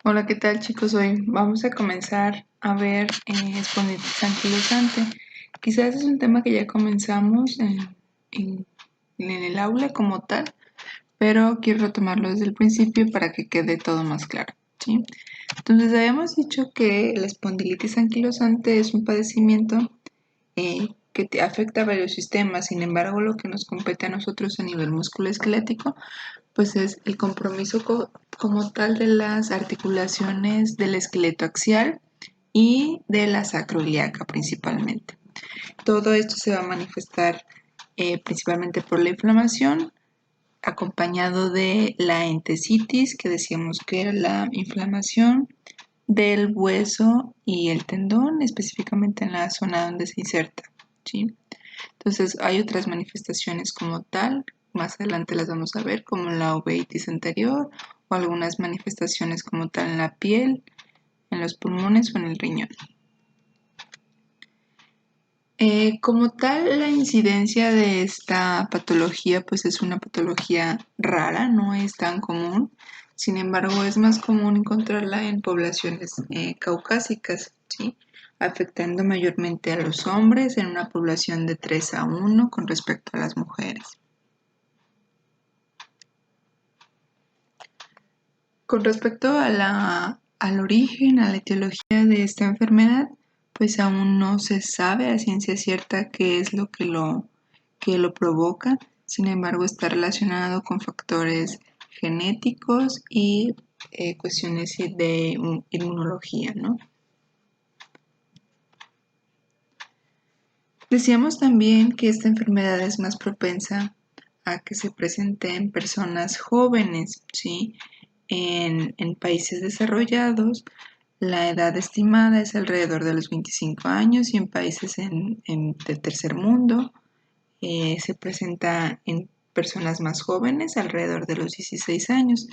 Hola, ¿qué tal chicos? Hoy vamos a comenzar a ver espondilitis anquilosante. Quizás es un tema que ya comenzamos en el aula como tal, pero quiero retomarlo desde el principio para que quede todo más claro, ¿sí? Entonces, habíamos dicho que la espondilitis anquilosante es un padecimiento que te afecta a varios sistemas. Sin embargo, lo que nos compete a nosotros a nivel musculoesquelético pues es el compromiso como tal de las articulaciones del esqueleto axial y de la sacroiliaca principalmente. Todo esto se va a manifestar principalmente por la inflamación, acompañado de la entesitis, que decíamos que era la inflamación del hueso y el tendón, específicamente en la zona donde se inserta, ¿sí? Entonces hay otras manifestaciones como tal, más adelante las vamos a ver, como la uveitis anterior o algunas manifestaciones como tal en la piel, en los pulmones o en el riñón. Como tal, la incidencia de esta patología pues es una patología rara, no es tan común. Sin embargo, es más común encontrarla en poblaciones caucásicas, ¿sí? Afectando mayormente a los hombres en una población de 3:1 con respecto a las mujeres. Con respecto al origen, a la etiología de esta enfermedad, pues aún no se sabe a ciencia cierta qué es lo que lo provoca. Sin embargo, está relacionado con factores genéticos y cuestiones de inmunología, ¿no? Decíamos también que esta enfermedad es más propensa a que se presente en personas jóvenes, ¿sí? En países desarrollados, la edad estimada es alrededor de los 25 años y en países del tercer mundo se presenta en personas más jóvenes, alrededor de los 16 años.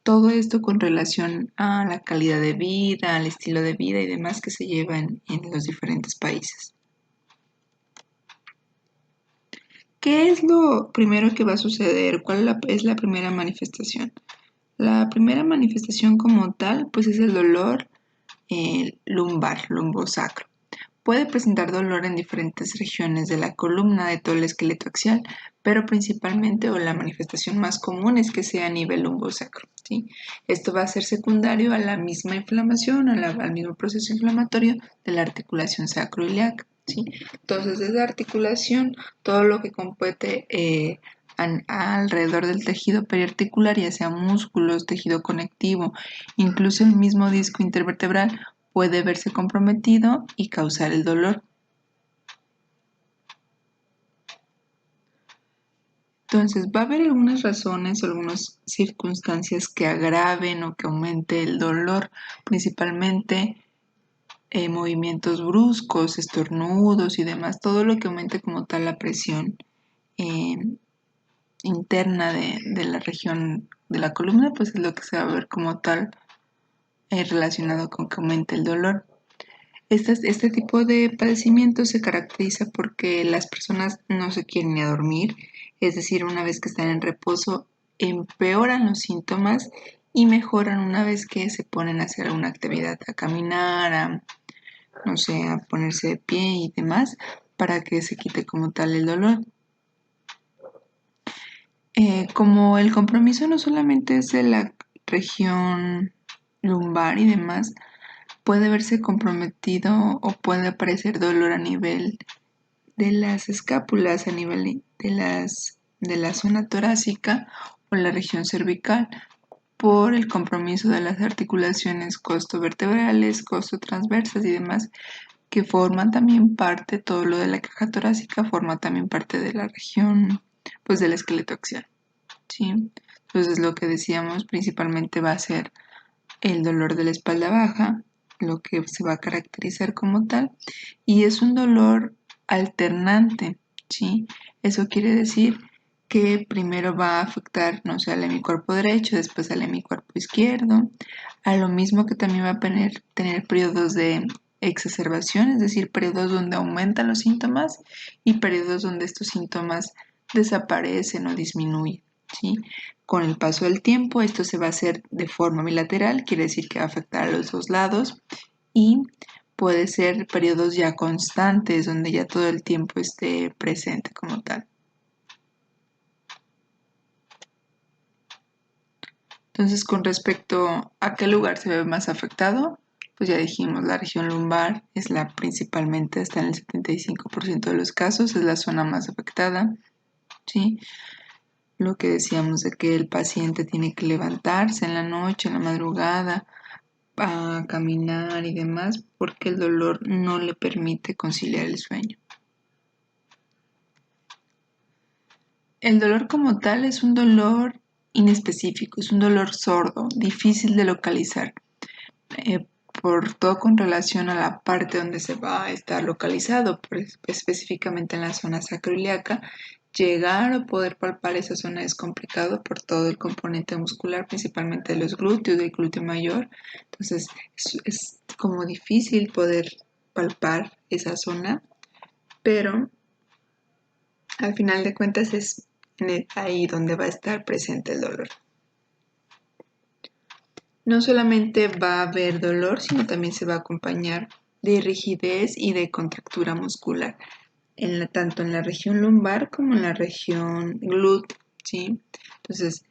Todo esto con relación a la calidad de vida, al estilo de vida y demás que se lleva en los diferentes países. ¿Qué es lo primero que va a suceder? ¿Cuál es la primera manifestación? La primera manifestación como tal, pues es el dolor lumbar, lumbosacro. Puede presentar dolor en diferentes regiones de la columna de todo el esqueleto axial, pero principalmente o la manifestación más común es que sea a nivel lumbosacro, ¿sí? Esto va a ser secundario a la misma inflamación, al mismo proceso inflamatorio de la articulación sacroiliaca, ¿sí? Entonces, esa articulación, todo lo que compete alrededor del tejido periarticular, ya sea músculos, tejido conectivo, incluso el mismo disco intervertebral, puede verse comprometido y causar el dolor. Entonces, va a haber algunas razones o algunas circunstancias que agraven o que aumente el dolor, principalmente movimientos bruscos, estornudos y demás, todo lo que aumente como tal la presión eh, interna de la región de la columna, pues es lo que se va a ver como tal relacionado con que aumente el dolor. Este tipo de padecimiento se caracteriza porque las personas no se quieren ni a dormir, es decir, una vez que están en reposo, empeoran los síntomas y mejoran una vez que se ponen a hacer alguna actividad, a caminar, no sé, a ponerse de pie y demás, para que se quite como tal el dolor. Como el compromiso no solamente es de la región lumbar y demás, puede verse comprometido o puede aparecer dolor a nivel de las escápulas, a nivel de la zona torácica o la región cervical, por el compromiso de las articulaciones costovertebrales, costotransversas y demás, que forman también parte, todo lo de la caja torácica forma también parte de la región, pues del esqueleto axial, ¿sí? Entonces lo que decíamos principalmente va a ser el dolor de la espalda baja, lo que se va a caracterizar como tal, y es un dolor alternante, ¿sí? Eso quiere decir que primero va a afectar, no sé, al hemicuerpo derecho, después al hemicuerpo izquierdo, a lo mismo que también va a tener periodos de exacerbación, es decir, periodos donde aumentan los síntomas y periodos donde estos síntomas desaparecen o disminuyen, ¿sí? Con el paso del tiempo, esto se va a hacer de forma bilateral, quiere decir que va a afectar a los dos lados, y puede ser periodos ya constantes, donde ya todo el tiempo esté presente como tal. Entonces, con respecto a qué lugar se ve más afectado, pues ya dijimos, la región lumbar es la principalmente, hasta en el 75% de los casos, es la zona más afectada, ¿sí? Lo que decíamos de que el paciente tiene que levantarse en la noche, en la madrugada, a caminar y demás, porque el dolor no le permite conciliar el sueño. El dolor como tal es un dolor inespecífico, es un dolor sordo, difícil de localizar, por todo con relación a la parte donde se va a estar localizado, específicamente en la zona sacroiliaca. Llegar o poder palpar esa zona es complicado por todo el componente muscular, principalmente de los glúteos, del glúteo mayor. Entonces es como difícil poder palpar esa zona, pero al final de cuentas es ahí donde va a estar presente el dolor. No solamente va a haber dolor, sino también se va a acompañar de rigidez y de contractura muscular, tanto en la región lumbar como en la región glútea, ¿sí? Entonces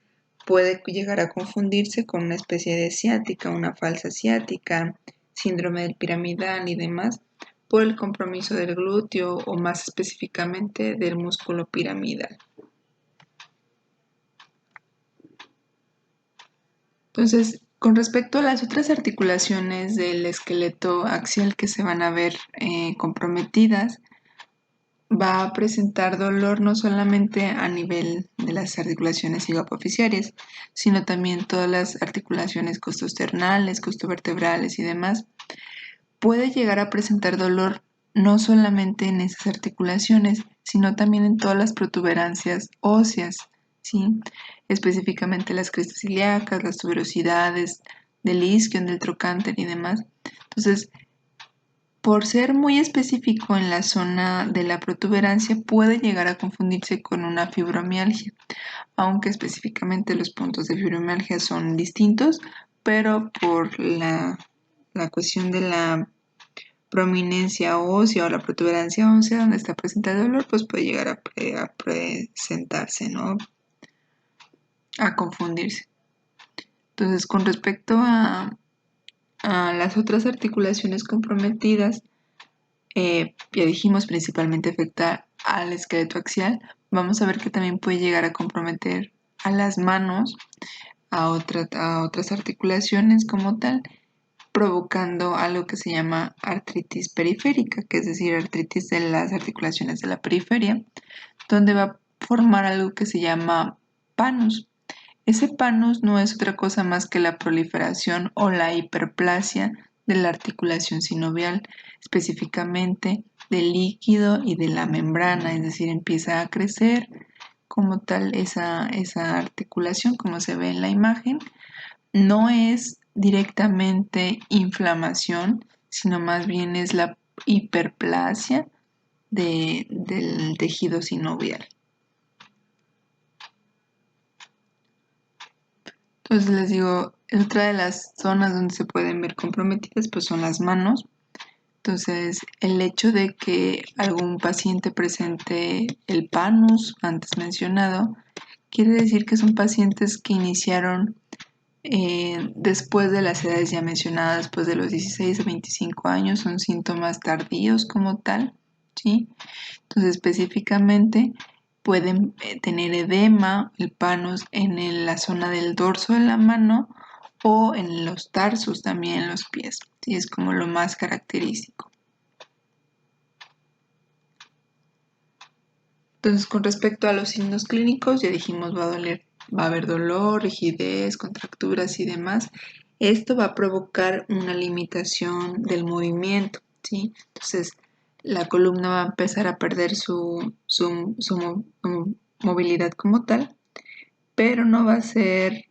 puede llegar a confundirse con una especie de ciática, una falsa ciática, síndrome del piramidal y demás, por el compromiso del glúteo o más específicamente del músculo piramidal. Entonces, con respecto a las otras articulaciones del esqueleto axial que se van a ver comprometidas, va a presentar dolor no solamente a nivel de las articulaciones hipofaciales, sino también todas las articulaciones costosternales, costovertebrales y demás. Puede llegar a presentar dolor no solamente en esas articulaciones, sino también en todas las protuberancias óseas, ¿sí? Específicamente las crestas ilíacas, las tuberosidades del isquion, del trocánter y demás. Entonces, por ser muy específico en la zona de la protuberancia, puede llegar a confundirse con una fibromialgia, aunque específicamente los puntos de fibromialgia son distintos, pero por la cuestión de la prominencia ósea o la protuberancia ósea donde está presente el dolor, pues puede llegar a presentarse, ¿no? A confundirse. Entonces, con respecto a las otras articulaciones comprometidas, ya dijimos principalmente afecta al esqueleto axial. Vamos a ver que también puede llegar a comprometer a las manos, a otras articulaciones como tal, provocando algo que se llama artritis periférica, que es decir, artritis de las articulaciones de la periferia, donde va a formar algo que se llama panus. Ese panus no es otra cosa más que la proliferación o la hiperplasia de la articulación sinovial, específicamente del líquido y de la membrana, es decir, empieza a crecer como tal esa articulación, como se ve en la imagen. No es directamente inflamación, sino más bien es la hiperplasia del tejido sinovial. Entonces les digo, otra de las zonas donde se pueden ver comprometidas pues son las manos. Entonces el hecho de que algún paciente presente el panus antes mencionado quiere decir que son pacientes que iniciaron después de las edades ya mencionadas, después de los 16 a 25 años, son síntomas tardíos como tal, ¿sí? Entonces específicamente pueden tener edema, el panus en la zona del dorso de la mano o en los tarsos también en los pies, ¿sí? Es como lo más característico. Entonces, con respecto a los signos clínicos, ya dijimos va a haber dolor, rigidez, contracturas y demás. Esto va a provocar una limitación del movimiento, ¿sí? Entonces, la columna va a empezar a perder su movilidad como tal, pero no va a ser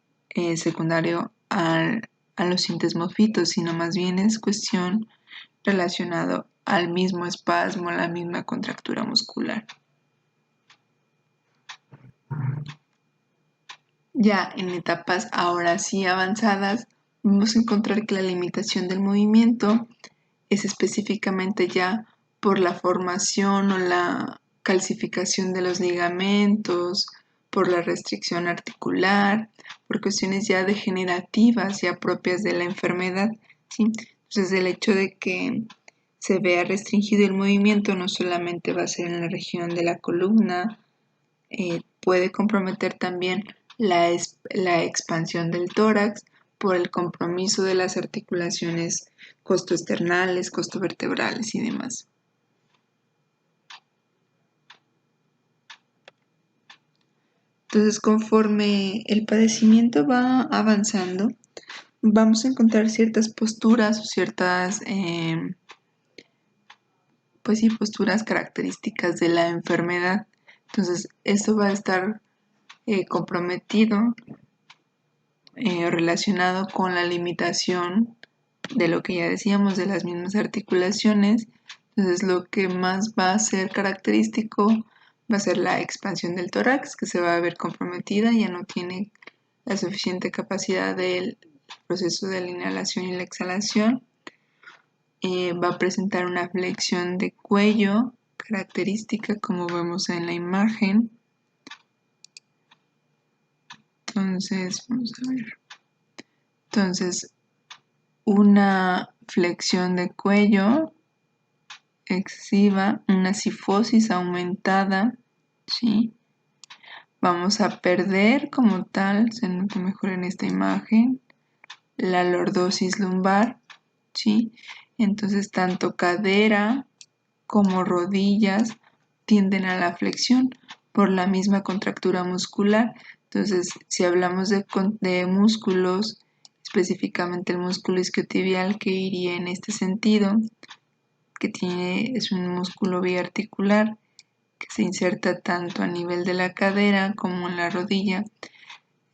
secundario a los sintesmofitos, sino más bien es cuestión relacionado al mismo espasmo, a la misma contractura muscular. Ya en etapas ahora sí avanzadas, vamos a encontrar que la limitación del movimiento es específicamente ya por la formación o la calcificación de los ligamentos, por la restricción articular, por cuestiones ya degenerativas, ya propias de la enfermedad, ¿sí? Entonces el hecho de que se vea restringido el movimiento no solamente va a ser en la región de la columna, puede comprometer también la expansión del tórax por el compromiso de las articulaciones costoesternales, costovertebrales y demás. Entonces, conforme el padecimiento va avanzando, vamos a encontrar ciertas posturas o ciertas posturas características de la enfermedad. Entonces, esto va a estar comprometido relacionado con la limitación de lo que ya decíamos de las mismas articulaciones. Entonces lo que más va a ser característico va a ser la expansión del tórax, que se va a ver comprometida, ya no tiene la suficiente capacidad del proceso de la inhalación y la exhalación. Va a presentar una flexión de cuello característica como vemos en la imagen. Entonces, vamos a ver. Entonces, una flexión de cuello excesiva, una cifosis aumentada, ¿sí? Vamos a perder como tal, se nota mejor en esta imagen, la lordosis lumbar, ¿sí? Entonces tanto cadera como rodillas tienden a la flexión por la misma contractura muscular. Entonces, si hablamos de músculos, específicamente el músculo isquiotibial que iría en este sentido, que es un músculo biarticular que se inserta tanto a nivel de la cadera como en la rodilla.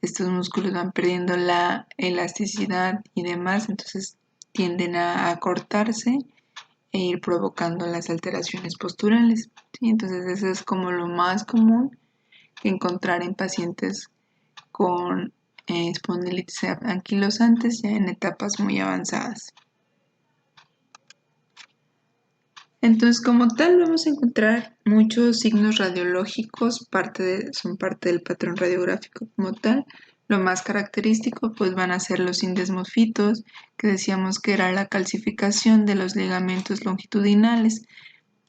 Estos músculos van perdiendo la elasticidad y demás, entonces tienden a acortarse e ir provocando las alteraciones posturales, ¿sí? Entonces eso es como lo más común que encontrar en pacientes con espondilitis anquilosantes ya en etapas muy avanzadas. Entonces, como tal, vamos a encontrar muchos signos radiológicos, son parte del patrón radiográfico como tal. Lo más característico, pues van a ser los indesmofitos, que decíamos que era la calcificación de los ligamentos longitudinales.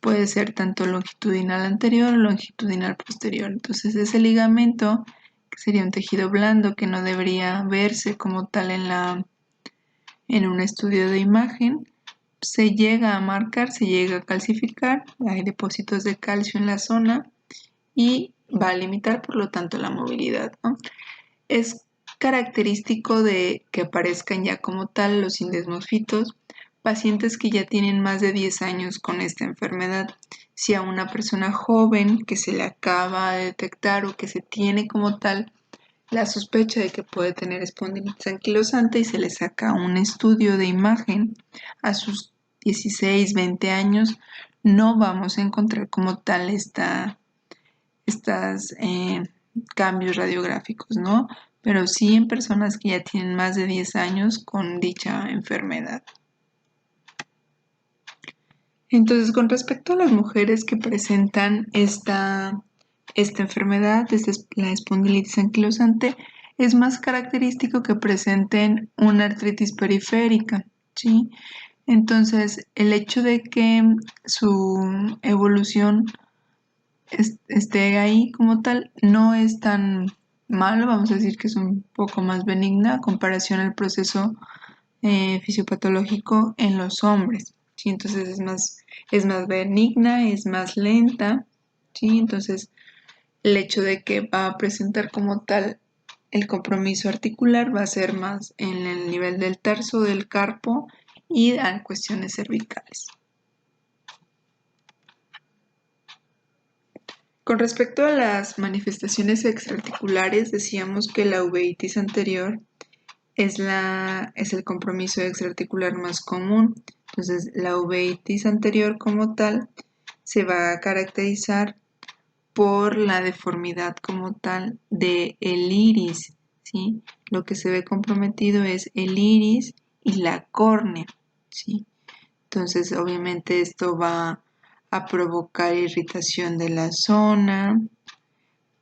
Puede ser tanto longitudinal anterior o longitudinal posterior. Entonces, ese ligamento, que sería un tejido blando que no debería verse como tal en un estudio de imagen, se llega a marcar, se llega a calcificar, hay depósitos de calcio en la zona y va a limitar por lo tanto la movilidad, ¿no? Es característico de que aparezcan ya como tal los indesmofitos pacientes que ya tienen más de 10 años con esta enfermedad. Si a una persona joven que se le acaba de detectar o que se tiene como tal la sospecha de que puede tener espondilitis anquilosante y se le saca un estudio de imagen a sus 16, 20 años, no vamos a encontrar como tal estos cambios radiográficos, ¿no? Pero sí en personas que ya tienen más de 10 años con dicha enfermedad. Entonces, con respecto a las mujeres que presentan esta enfermedad, la espondilitis anquilosante, es más característico que presenten una artritis periférica, ¿sí? Entonces, el hecho de que su evolución esté ahí como tal no es tan malo, vamos a decir que es un poco más benigna a comparación al proceso fisiopatológico en los hombres, ¿sí? Entonces es más benigna, es más lenta, ¿sí? Entonces el hecho de que va a presentar como tal el compromiso articular va a ser más en el nivel del tarso, del carpo y a cuestiones cervicales. Con respecto a las manifestaciones extraarticulares, decíamos que la uveitis anterior es el compromiso extraarticular más común. Entonces, la uveitis anterior como tal se va a caracterizar por la deformidad como tal del iris, ¿sí? Lo que se ve comprometido es el iris y la córnea, ¿sí? Entonces, obviamente esto va a provocar irritación de la zona,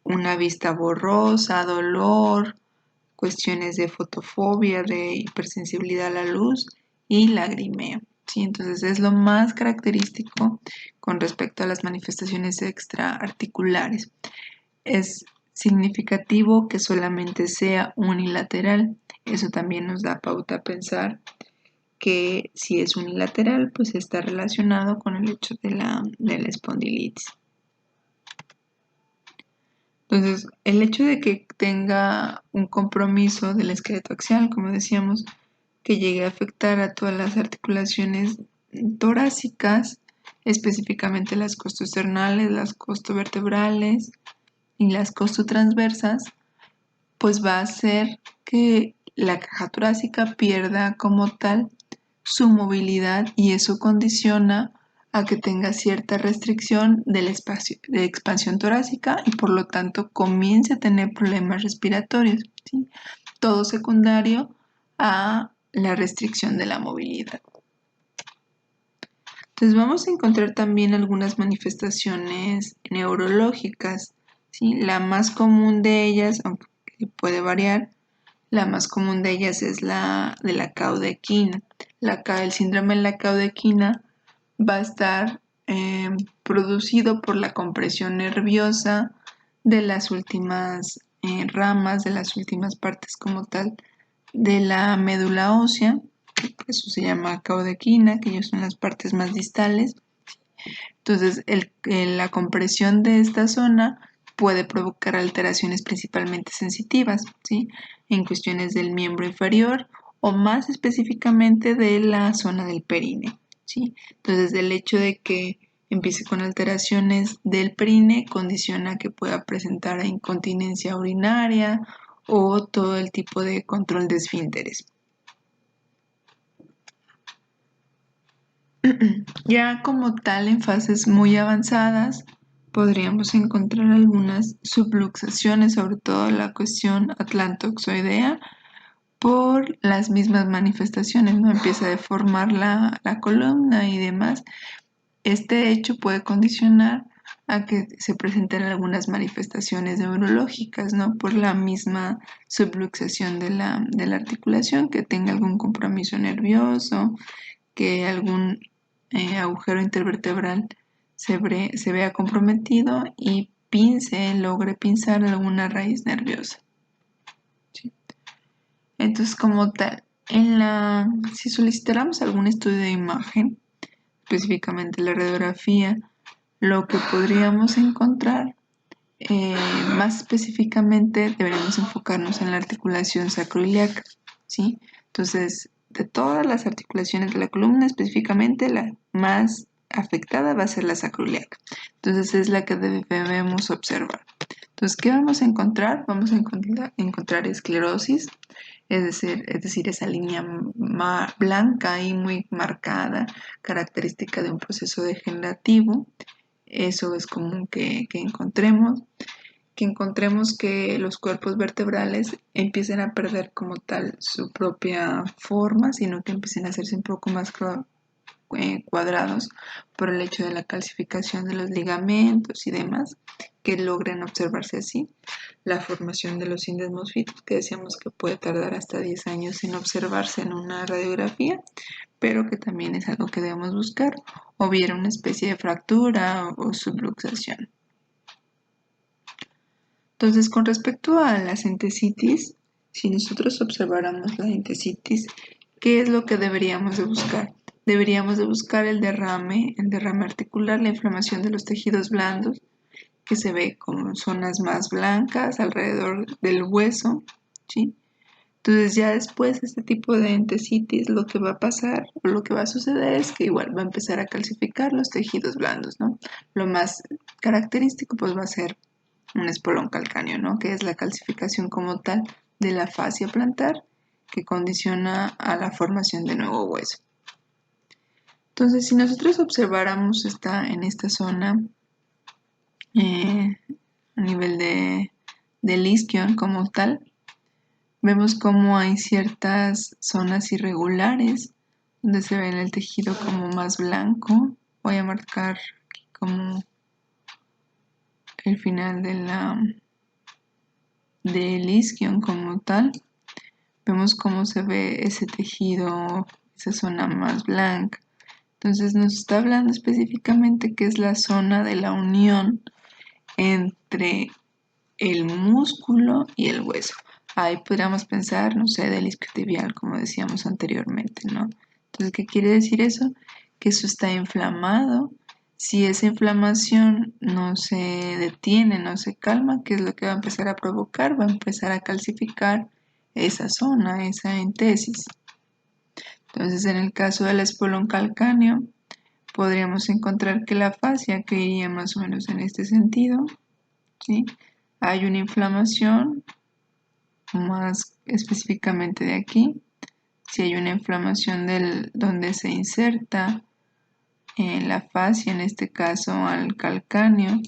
una vista borrosa, dolor, cuestiones de fotofobia, de hipersensibilidad a la luz y lagrimeo. ¿Sí? Entonces es lo más característico con respecto a las manifestaciones extraarticulares. Es significativo que solamente sea unilateral. Eso también nos da pauta a pensar que si es unilateral, pues está relacionado con el hecho de la espondilitis. Entonces, el hecho de que tenga un compromiso del esqueleto axial, como decíamos, que llegue a afectar a todas las articulaciones torácicas, específicamente las costoesternales, las costovertebrales y las costotransversas, pues va a hacer que la caja torácica pierda como tal su movilidad y eso condiciona a que tenga cierta restricción del espacio de expansión torácica y por lo tanto comience a tener problemas respiratorios, ¿sí? Todo secundario a la restricción de la movilidad. Entonces vamos a encontrar también algunas manifestaciones neurológicas, ¿sí? La más común de ellas, aunque puede variar, la más común de ellas es la de la caudequina. El síndrome de la caudequina va a estar producido por la compresión nerviosa de las últimas ramas, de las últimas partes como tal de la médula ósea. Eso se llama caudequina, que ellos son las partes más distales. Entonces, la compresión de esta zona puede provocar alteraciones principalmente sensitivas, ¿sí? En cuestiones del miembro inferior o más específicamente de la zona del perine, ¿sí? Entonces, el hecho de que empiece con alteraciones del perine condiciona que pueda presentar incontinencia urinaria o todo el tipo de control de esfínteres. Ya como tal, en fases muy avanzadas, podríamos encontrar algunas subluxaciones, sobre todo la cuestión atlantoxoidea, por las mismas manifestaciones, ¿no? Empieza a deformar la columna y demás. Este hecho puede condicionar a que se presenten algunas manifestaciones neurológicas, ¿no? Por la misma subluxación de la articulación, que tenga algún compromiso nervioso, que algún agujero intervertebral se vea comprometido y logre pinzar alguna raíz nerviosa. ¿Sí? Entonces, como tal, si solicitáramos algún estudio de imagen, específicamente la radiografía, lo que podríamos encontrar, más específicamente, deberíamos enfocarnos en la articulación sacroiliaca, ¿sí? Entonces, de todas las articulaciones de la columna, específicamente la más afectada va a ser la sacroiliaca. Entonces, es la que debemos observar. Entonces, ¿qué vamos a encontrar? Vamos a encontrar esclerosis, es decir, esa línea blanca y muy marcada, característica de un proceso degenerativo. Eso es común que encontremos que los cuerpos vertebrales empiecen a perder como tal su propia forma, sino que empiecen a hacerse un poco más cuadrados por el hecho de la calcificación de los ligamentos y demás, que logren observarse así. La formación de los indesmosfitos, que decíamos que puede tardar hasta 10 años en observarse en una radiografía, pero que también es algo que debemos buscar, o bien una especie de fractura o subluxación. Entonces, con respecto a las entesitis, si nosotros observáramos la entesitis, ¿qué es lo que deberíamos de buscar? Deberíamos de buscar el derrame articular, la inflamación de los tejidos blandos, que se ve como zonas más blancas alrededor del hueso, ¿sí? Entonces ya después de este tipo de entesitis lo que va a pasar o lo que va a suceder es que igual va a empezar a calcificar los tejidos blandos, ¿no? Lo más característico pues va a ser un espolón calcáneo, ¿no? Que es la calcificación como tal de la fascia plantar que condiciona a la formación de nuevo hueso. Entonces, si nosotros observáramos en esta zona a nivel del isquion como tal, Vemos cómo hay ciertas zonas irregulares donde se ve el tejido como más blanco. Voy a marcar aquí como el final del isquion como tal. Vemos cómo se ve ese tejido, esa zona más blanca. Entonces nos está hablando específicamente que es la zona de la unión entre el músculo y el hueso. Ahí podríamos pensar, no sé, del isquiotibial, como decíamos anteriormente, ¿no? Entonces, ¿qué quiere decir eso? Que eso está inflamado. Si esa inflamación no se detiene, no se calma, ¿qué es lo que va a empezar a provocar? Va a empezar a calcificar esa zona, esa entesis. Entonces, en el caso del espolón calcáneo, podríamos encontrar que la fascia, que iría más o menos en este sentido, ¿sí? Hay una inflamación, más específicamente de aquí. Si hay una inflamación donde se inserta en la fascia, en este caso al calcáneo,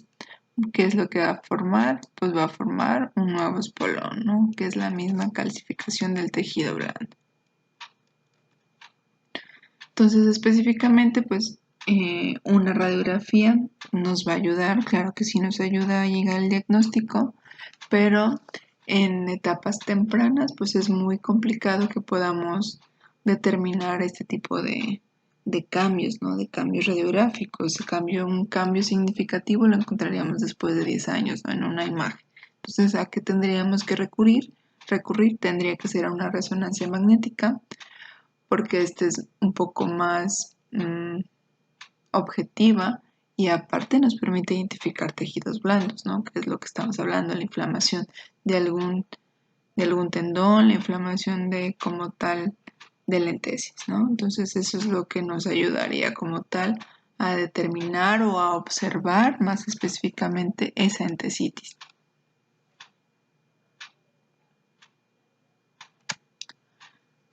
¿qué es lo que va a formar? Pues va a formar un nuevo espolón, ¿no? Que es la misma calcificación del tejido blando. Entonces, específicamente, pues una radiografía nos va a ayudar, claro que sí nos ayuda a llegar al diagnóstico, pero en etapas tempranas, pues es muy complicado que podamos determinar este tipo de cambios, ¿no? De cambios radiográficos. Un cambio significativo lo encontraríamos después de 10 años, ¿no? En una imagen. Entonces, ¿a qué tendríamos que recurrir? Tendría que ser a una resonancia magnética, porque este es un poco más objetiva y aparte nos permite identificar tejidos blandos, ¿no? Que es lo que estamos hablando, la inflamación de algún tendón, la inflamación de como tal de la entesis, ¿no? Entonces eso es lo que nos ayudaría como tal a determinar o a observar más específicamente esa entesitis.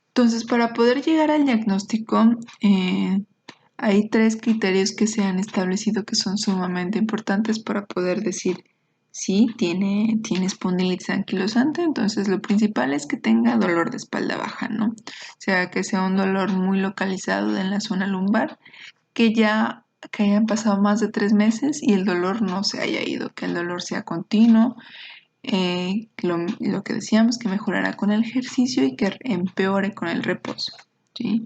Entonces, para poder llegar al diagnóstico, hay 3 criterios que se han establecido que son sumamente importantes para poder decir si tiene espondilitis anquilosante. Entonces, lo principal es que tenga dolor de espalda baja, ¿no? O sea, que sea un dolor muy localizado en la zona lumbar, que hayan pasado más de 3 meses y el dolor no se haya ido, que el dolor sea continuo. Lo que decíamos, que mejorará con el ejercicio y que empeore con el reposo, ¿sí?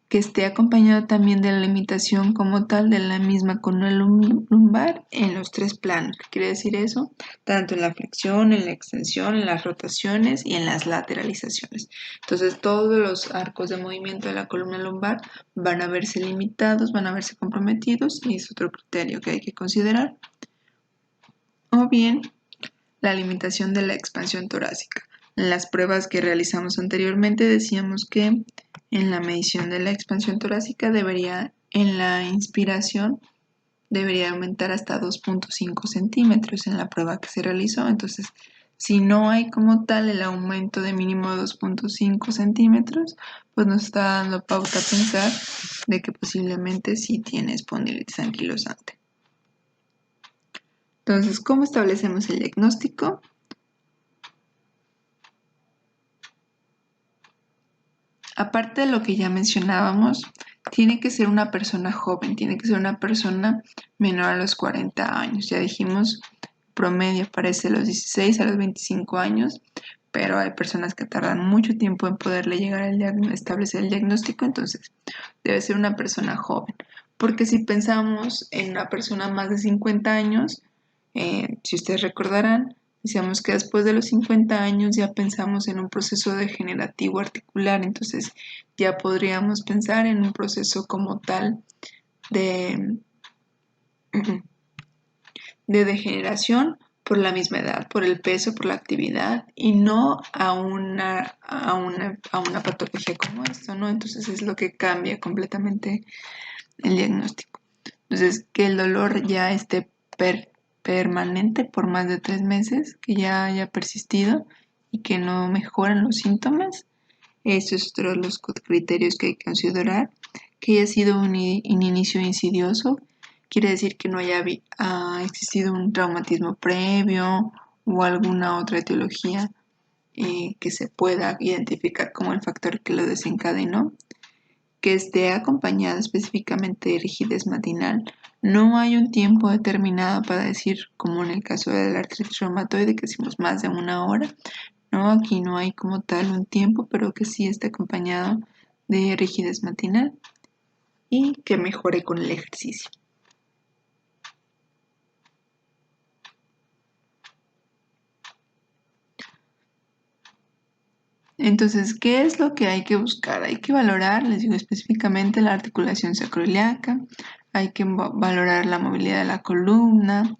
Que esté acompañado también de la limitación como tal de la misma columna lumbar en los 3 planos. ¿Qué quiere decir eso? Tanto en la flexión, en la extensión, en las rotaciones y en las lateralizaciones. Entonces todos los arcos de movimiento de la columna lumbar van a verse limitados, van a verse comprometidos, y es otro criterio que hay que considerar. O bien la limitación de la expansión torácica. En las pruebas que realizamos anteriormente decíamos que en la medición de la expansión torácica en la inspiración, debería aumentar hasta 2.5 centímetros en la prueba que se realizó. Entonces, si no hay como tal el aumento de mínimo 2.5 centímetros, pues nos está dando pauta a pensar de que posiblemente sí tiene espondilitis anquilosante. Entonces, ¿cómo establecemos el diagnóstico? Aparte de lo que ya mencionábamos, tiene que ser una persona joven, tiene que ser una persona menor a los 40 años. Ya dijimos, promedio parece los 16 a los 25 años, pero hay personas que tardan mucho tiempo en poderle llegar a establecer el diagnóstico, entonces debe ser una persona joven. Porque si pensamos en una persona más de 50 años, si ustedes recordarán, decíamos que después de los 50 años ya pensamos en un proceso degenerativo articular, entonces ya podríamos pensar en un proceso como tal de, de degeneración por la misma edad, por el peso, por la actividad y no a una patología como esto, ¿no? Entonces es lo que cambia completamente el diagnóstico. Entonces, que el dolor ya esté permanente por más de 3 meses, que ya haya persistido y que no mejoran los síntomas. Eso es otro de los criterios que hay que considerar. Que haya sido un inicio insidioso, quiere decir que no haya existido un traumatismo previo o alguna otra etiología que se pueda identificar como el factor que lo desencadenó, que esté acompañado específicamente de rigidez matinal. No hay un tiempo determinado para decir, como en el caso de la artritis reumatoide, que decimos más de 1 hora. No, aquí no hay como tal un tiempo, pero que sí esté acompañado de rigidez matinal y que mejore con el ejercicio. Entonces, ¿qué es lo que hay que buscar? Hay que valorar, les digo específicamente, la articulación sacroiliaca, hay que valorar la movilidad de la columna,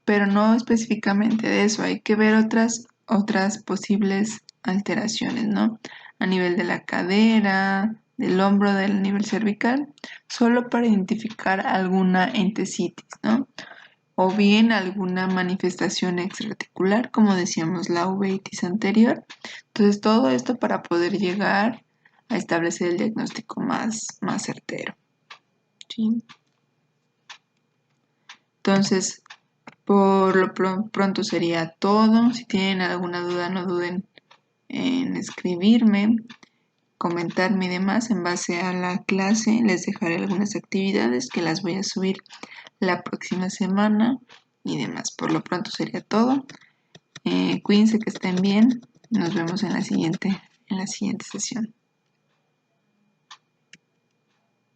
pero no específicamente de eso, hay que ver otras posibles alteraciones, ¿no? A nivel de la cadera, del hombro, del nivel cervical, solo para identificar alguna entesitis, ¿no? O bien alguna manifestación extraarticular, como decíamos, la uveitis anterior. Entonces, todo esto para poder llegar a establecer el diagnóstico más certero. ¿Sí? Entonces, por lo pronto sería todo. Si tienen alguna duda, no duden en escribirme, comentarme y demás. En base a la clase, les dejaré algunas actividades que las voy a subir la próxima semana y demás. Por lo pronto sería todo. Cuídense, que estén bien. Nos vemos en la siguiente sesión.